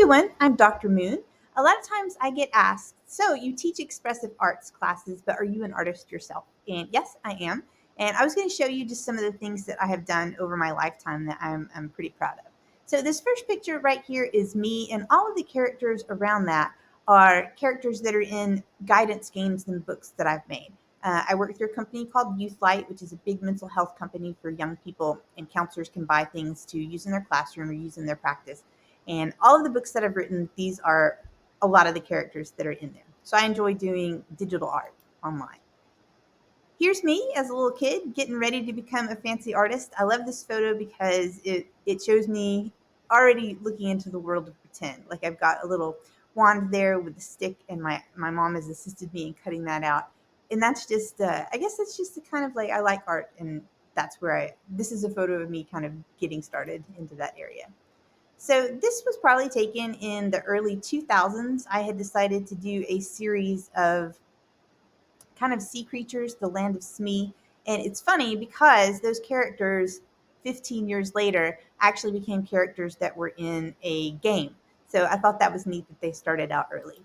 everyone, I'm Dr. Moon. A lot of times I get asked, so you teach expressive arts classes, but are you an artist yourself? And yes, I am. And I was going to show you just some of the things that I have done over my lifetime that I'm pretty proud of. So this first picture right here is me, and all of the characters around that are characters that are in guidance games and books that I've made. I work through a company called Youthlight, which is a big mental health company for young people, and counselors can buy things to use in their classroom or use in their practice. And all of the books that I've written, these are a lot of the characters that are in there. So I enjoy doing digital art online. Here's me as a little kid getting ready to become a fancy artist. I love this photo because it shows me already looking into the world of pretend. Like I've got a little wand there with a stick, and my mom has assisted me in cutting that out. And that's just, I guess that's just the kind of like, I like art, and that's where this is a photo of me kind of getting started into that area. So this was probably taken in the early 2000s. I had decided to do a series of kind of sea creatures, the land of Smee. And it's funny because those characters 15 years later actually became characters that were in a game. So I thought that was neat that they started out early.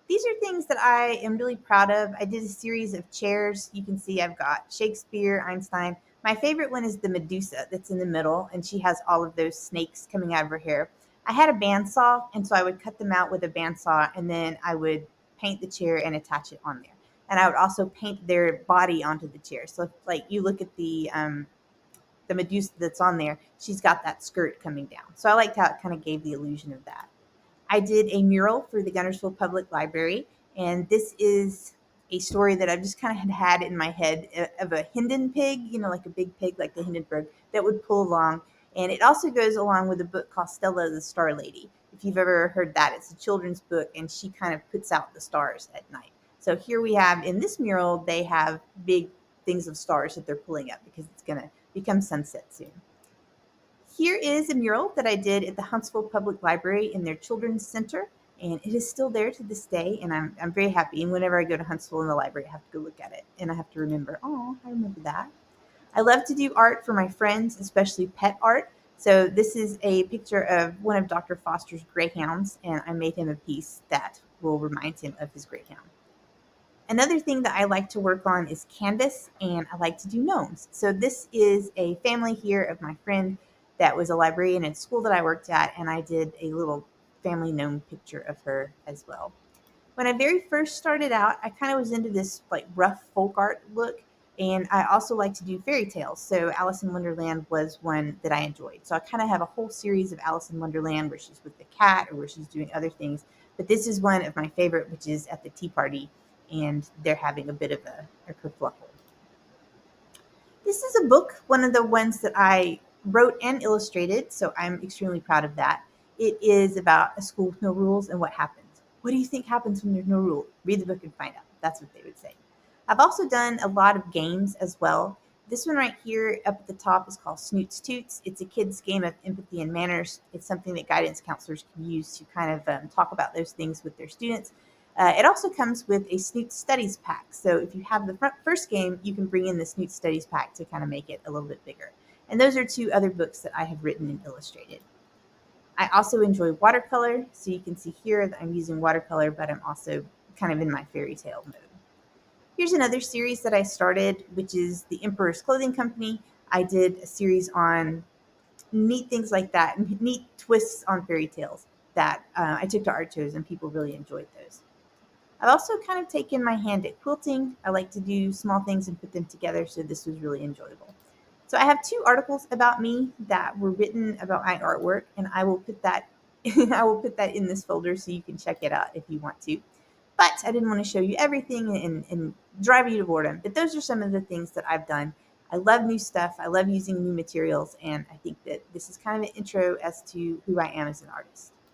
These are things that I am really proud of. I did a series of chairs. You can see I've got Shakespeare, Einstein. My favorite one is the Medusa that's in the middle, and she has all of those snakes coming out of her hair. I had a bandsaw, and so I would cut them out with a bandsaw, and then I would paint the chair and attach it on there. And I would also paint their body onto the chair. So, if, like you look at the Medusa that's on there, she's got that skirt coming down. So I liked how it kind of gave the illusion of that. I did a mural for the Guntersville Public Library, and this is a story that I've just kind of had in my head of a Hinden pig, like a big pig like the Hindenburg, that would pull along. And it also goes along with a book called Stella the Star Lady. If you've ever heard that, it's a children's book, and she kind of puts out the stars at night. So here we have in this mural, they have big things of stars that they're pulling up because it's going to become sunset soon. Here is a mural that I did at the Huntsville Public Library in their Children's Center, and it is still there to this day, and I'm very happy. And whenever I go to Huntsville in the library, I have to go look at it, and I have to remember, oh, I remember that. I love to do art for my friends, especially pet art. So this is a picture of one of Dr. Foster's greyhounds, and I made him a piece that will remind him of his greyhound. Another thing that I like to work on is canvas, and I like to do gnomes. So this is a family here of my friend that was a librarian at school that I worked at, and I did a little family gnome picture of her as well. When I very first started out, I kind of was into this like rough folk art look, and I also like to do fairy tales. So Alice in Wonderland was one that I enjoyed. So I kind of have a whole series of Alice in Wonderland where she's with the cat or where she's doing other things. But this is one of my favorite, which is at the tea party, and they're having a bit of a kerfluffle. This is a book, one of the ones that I wrote and illustrated, so I'm extremely proud of that. It is about a school with no rules and what happens. What do you think happens when there's no rule? Read the book and find out. That's what they would say. I've also done a lot of games as well. This one right here up at the top is called Snoots Toots. It's a kid's game of empathy and manners. It's something that guidance counselors can use to kind of talk about those things with their students. It also comes with a Snoot Studies pack. So if you have the first game, you can bring in the Snoot Studies pack to kind of make it a little bit bigger. And those are two other books that I have written and illustrated. I also enjoy watercolor. So you can see here that I'm using watercolor, but I'm also kind of in my fairy tale mode. Here's another series that I started, which is the Emperor's Clothing Company. I did a series on neat things like that, neat twists on fairy tales that I took to art shows, and people really enjoyed those. I've also kind of taken my hand at quilting. I like to do small things and put them together, so this was really enjoyable. So I have two articles about me that were written about my artwork, and I will put that I will put that in this folder so you can check it out if you want to. But I didn't want to show you everything and drive you to boredom. But those are some of the things that I've done. I love new stuff. I love using new materials, and I think that this is kind of an intro as to who I am as an artist.